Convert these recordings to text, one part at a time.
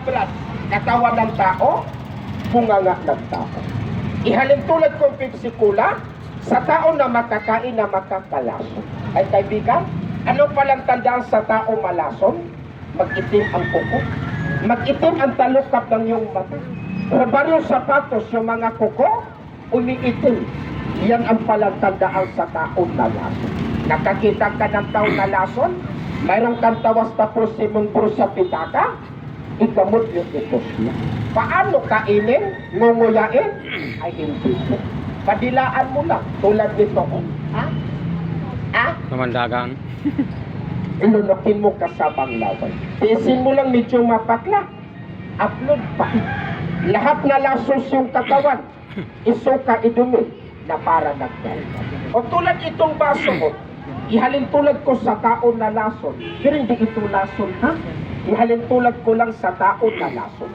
Brad, katawan ng tao, bunganga ng tao. Ihalin tulad kong Pepsi Cola sa tao na makakain na makakalason. Ay kaibigan, ano palang tandaan sa tao malason? Mag-itim ang kuko, mag-itim ang talukap ng iyong mata. Baryo sapatos yung mga kuko, umiitim. Yan ang palang tandaan sa tao na lason. Nakakita ka ng tao na lason? Mayroong kang tawas tapos si Mungro sa pitaka? Ikamot yung ito siya. Paano kainin? Ngunguyain? Ay hindi po. Padilaan mo lang. Tulad nito. Ha? Ha? Namandagang. Inunukin mo kasabang laway. Tiisin mo lang medyo mapakla. Upload pa. Lahat na lasos yung katawan. Isuka idumi na para nagdalga. O tulad itong baso mo, ihalin tulad ko sa tao na lason. Pero hindi ito lason, ha? Ihalin tulad ko lang sa tao na lason.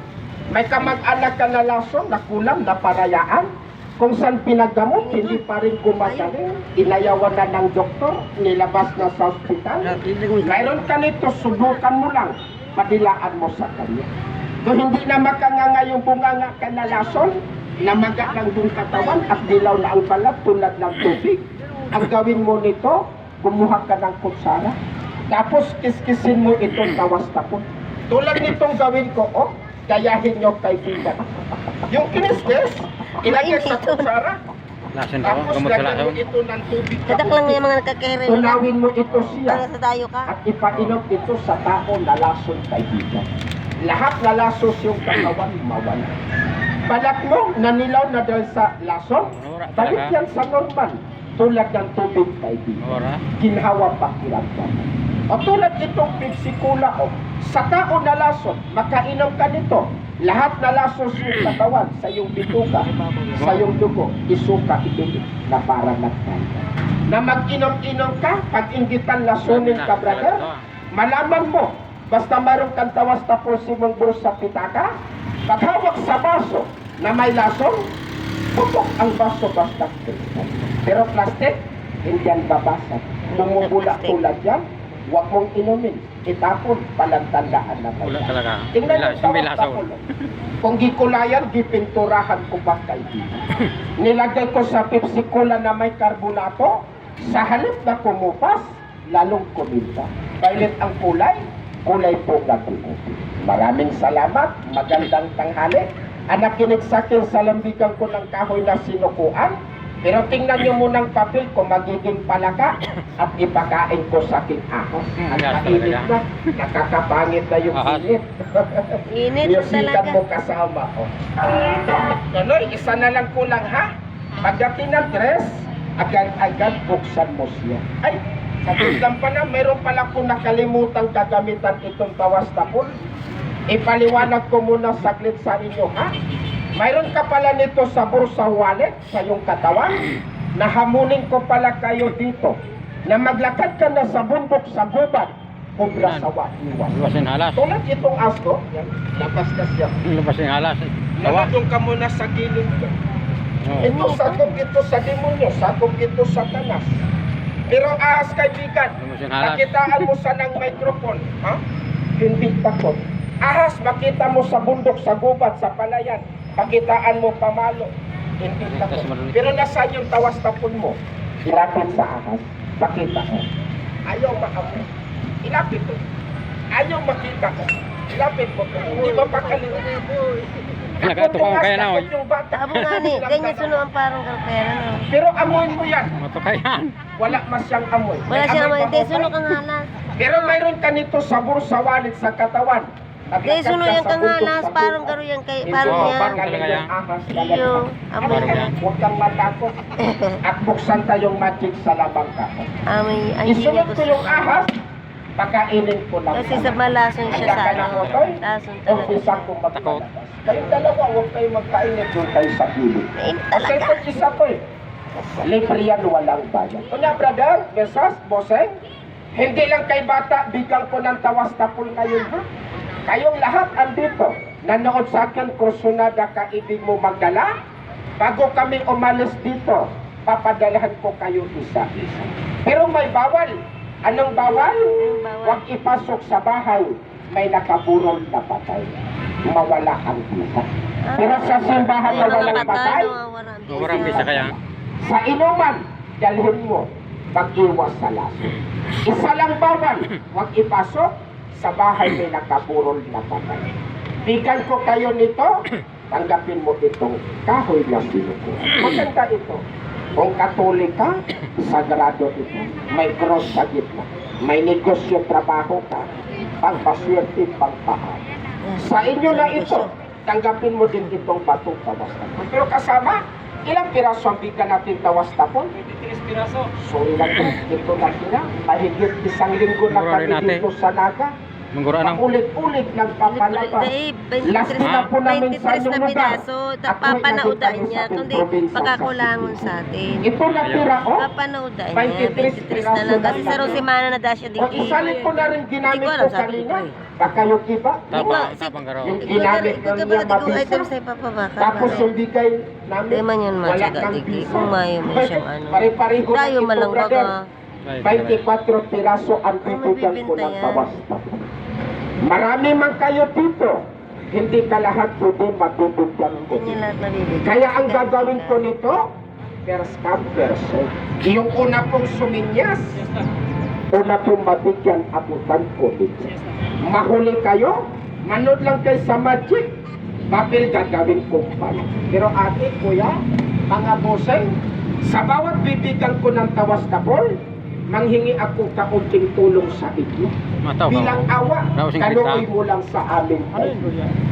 May kamag-anak ka na lason na kulang na parayaan. Kung saan pinagamot, hindi pa rin gumagaling. Inayawan na ng doktor, nilabas na sa ospital. Mayroon ka nito, subukan mo lang. Padilaan mo sa kanya. Kung hindi na makanganga yung bunganga ka na lason, namaga lang yung katawan at dilaw na ang balat tulad ng tubig. Ang gawin mo nito, kumuha ka ng kutsara. Tapos kiskisin mo itong tawas tapon. Tulad nitong gawin ko, gayahin nyo kaibigan. Yung kiniskis, ilagay sa kutsara. Lason ko, Tapos gamot sa lagyan mo lason. ito ng tubig. Dadak lang yung mga nakakere. Tunawin mo ito siya. Para sa dayo ka. At ipainom ito sa tao na lason kaibigan. Lahat na lasos yung katawan mawala. Balat mo nanilaw na dahil sa lason, balik yan sa normal. Tulad ng tubig kaibigan. Ora. Ginhawa pakiramdam. O tulad itong Pepsi Cola sa tao na lason, makainom ka nito. Lahat na lasos yung katawan sa iyong bituka, sa iyong dugo, isuka ito na para nagtanda. Na mag-inom-inom ka, pag inggitan lasunin ka, brother, malaman mo, basta mayroong kang tawas tapos si Mungro sa pitaka, paghawak sa baso na may lason, putok ang baso basta kristal. Pero plastic, hindi yan babasag. Lumubula-tulad yan, huwag mong inumin. Itapon, palang tandaan na Wala tayo. talaga. Tingnan mo Yung may tawas lason. tapon. Kung gikulayan, gipinturahan ko ba kaibigan? Nilagay ko sa Pepsi Cola na may karbonato, sa halip na kumupas, lalong kuminta. Violet ang kulay, kulay po gagawin. Maraming salamat, magandang tanghali. Anak kinig sa akin sa lambigan ko ng kahoy na sinukuan. Pero tingnan nyo munang papel kung magiging palaka at ipakain ko sa aking ahos. At mainit na, nakakapangit na yung Ahas. init. Init Musikan talaga. mo kasama. Nonoy, isa na lang kulang ha. Pagdating ng dress, agad-agad buksan mo siya. Ay, sabitan pa na, meron pala kung nakalimutang gagamitan itong tawas tapon. Ipaliwanag ko muna saglit sa inyo ha. Mayroon ka pala nito sa bursa wallet sa iyong katawan. Nahamunin ko pala kayo dito na maglakad ka na sa bundok sa gubat. Kubra sa waiwan. Lubasin halas. Tulad itong asko, yan, labas ka siya. Lubasin halas. Tawa. Naladong ka muna sa gilid ko. Oh. Ito sakop ito sa demonyo, sakop ito sa tanas. Pero ahas kaibigan, Lubasin halas. nakitaan mo sa ng microphone, ha? Hindi takot. Ahas, makita mo sa bundok, sa gubat, sa palayan. Pakitaan mo pamalo. Hindi takot. Pero nasaan yung tawas tapon mo? Ilapit sa ahas. Pakita mo. Ayaw makamu. Ilapit mo. Ayaw makita ko. Ilapit mo. Hindi mapakalit. Nagatukaw kaya na, oy. Abo nga ni, ganyan suno ang parang karpera no. Pero amoy mo yan. Matukayan. Wala masyang amoy. Wala May siya amoy naman, hindi ba, suno okay? kang halas. Pero mayroon ka nito sa bursa wallet sa katawan. Hindi suno yung kang halas, parang garo yan kay, parang Oo, yan. parang talaga yan. Iyo, amoy Parang yan. Huwag kang matakot. At buksan tayong magic sa labang ka. amoy, ay hindi Isunod ko ko yung ahas, pakainin ko lang. Kasi sa malason siya sa ano, lason talaga. Umpisa ko magpalabas. Kayong dalawa, huwag kayo magkainit doon kayo sa gilid. Mainit Kasi talaga. itong isa ko libre yan, walang bayan. Una brother, mesas, boseng, hindi lang kay bata, bigyan ko ng tawas tapol ngayon ha. Kayong lahat andito, nanood sa akin, kursunada ka ibig mo magdala. Bago kami umalis dito, papadalahan ko kayo isa-isa. Pero may bawal. Anong bawal? Anong bawal? Huwag ipasok sa bahay, may nakaburol na patay. mawala ang bisa. Pero sa simbahan na walang patay, Mawarang bisa kaya. sa inuman, dalhin mo, pag-iwas sa laso. Isa lang bawal, huwag ipasok sa bahay may nakaburol na patay. Bigyan ko kayo nito, tanggapin mo itong kahoy na sinuko. Maganda ito. Kung Katolik ka, sagrado ito. May cross sa gitna. May negosyo, trabaho ka. Pangpaswerte, pangpahal. Sa inyo na ito, tanggapin mo din itong batong tawas tapon. Pero kasama, ilang piraso ang bigyan natin tawas tapon? 23 piraso. So ilan ito na sila. Mahigit 1 linggo na Mura rin kami natin. dito sa Naga. Manggura ng Paulit-ulit nagpapalabas. Last na po namin sa 23 inyong na lugar. pinaso, At papanaudan may niya, naging kundi probinsya sa pagkakulangon sa atin. Ito na tira, oh. Papanaudan niya, 23 23 na lang. Kasi sa piraso Rosimana na daw siya O din. isalin ko na rin ginamit Hindi ko ko alam, sabi kanina. ko eh. Baka yung iba. tapang garo. Yung ginamit Ikaw niya ba ito mabisa. item sa ipapabaka? Tapos yung bigay namin, Di man yun wala matyaga, kang digi. bisa. Kung mayo mo siyang ano. Pare-pareho na Tayo ito, malangga brother. ka. 24 piraso ang Ay, bibigyan ko magbibenta ng yan. tawas. Marami man kayo dito. Hindi ka lahat pwede mabibigyan ko. Hindi niya lahat mabibigyan. Kaya ang gagawin ko nito, first come, first serve. Yung una pong suminyas, una pong mabigyan abutan ko dito. Mahuli kayo, manood lang kayo sa magic, papel gagawin ko pala. Pero ate, kuya, mga boseng, sa bawat bibigyan ko ng tawas tapol, manghingi ako kaunting tulong sa inyo. Mataw Bilang ka. awa, Daw sing kaluoy kita. mo lang sa amin.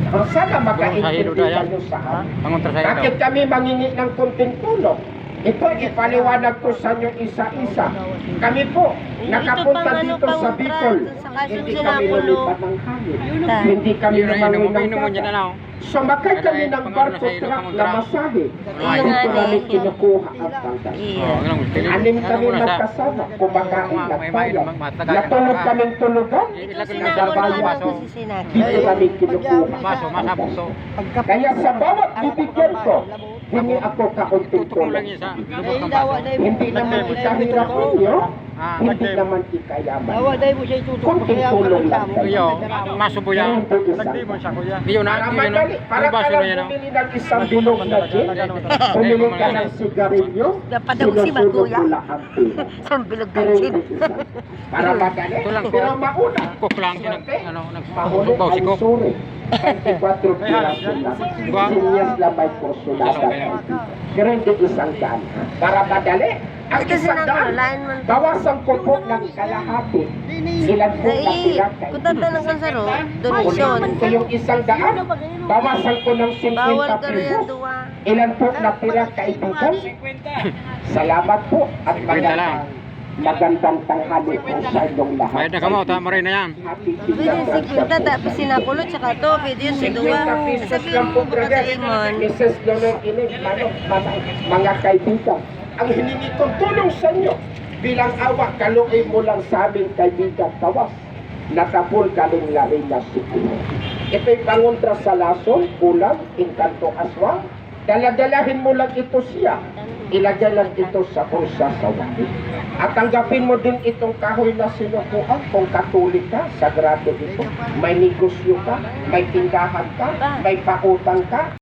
Ang sana makaintindihan nyo sa amin. Pangontra sa Bakit kami mangingi ng konting tulong? Ito, ipaliwanag ko sa inyo isa-isa. Kami po, nakapunta dito sa Bicol. Hindi kami lumipat ng hangin. Hindi kami lumangoy ng Inom mo niya na dagat. lang. Sumakay kami ng barko truck na masahe. Dito namin kinukuha ang tanggal. Iya. Anim kami magkasama, kumakain at tayo. Natulog kaming tulugan. Dito kami kinukuha. Maso, masabog to. Kaya sa bawat bibigyan ko, hingi ako kaunting Kulang tulong. niya sa lubos ng baso. Hindi naman ikahirap ninyo, hindi naman ikayaman. Kunting tulong lang Iyo, tayo. maso po yan. Iyo na, Para iyo na. madali, para Yung baso ka na lang yan. bumili ng isang bilog na gin, bumili ka ng sigarilyo, Dapat daw si sinusunod Maguya. mo lang ang pera. Sambilog Pero ng chin. hindi isa. Para madali, Ito lang, pero mauna. Cook lang siya Swerte, ano, mahuli nagbaw si ang Cook. suri. 24 piraso na. Buwang. Sinyas lang may kursulada. Pero hindi isang daan. Para madali, ang Ito isang daan, sinagulain man. bawasan ko po ng kalahati. Ilan po Dai, natira kay kung tatanong ka sa ro, donation. Ulitin ko yung isang daan, bawasan ko ng 50 Bawal ka rin pesos. duwa. Ilan po natira kaibigan? Salamat po at 50 lang. magandang tanghali po sa inyong lahat. Bayad na kamo, tama rin na yan. Happy Pwede si Quinta, tapos sinakulot, tsaka to, pwede yun si Duwa. 50 pesos Sabihin lang mo po, baka sa brother. Imon. Mrs. Leonel Inig, mga kaibigan, ang hiningi kong tulong sa inyo bilang awa, kaluoy mo lang sa aming kaibigan tawas. Natapol kaling laring na sikino. Ito'y pangontra sa lason, kulang, inkanto aswang. Daladalahin mo lang ito siya. Ilagay lang ito sa kursa sa wali. At tanggapin mo din itong kahoy na sinukuan kung Katolik ka, sagrado ito. May negosyo ka, may tindahan ka, may pautang ka,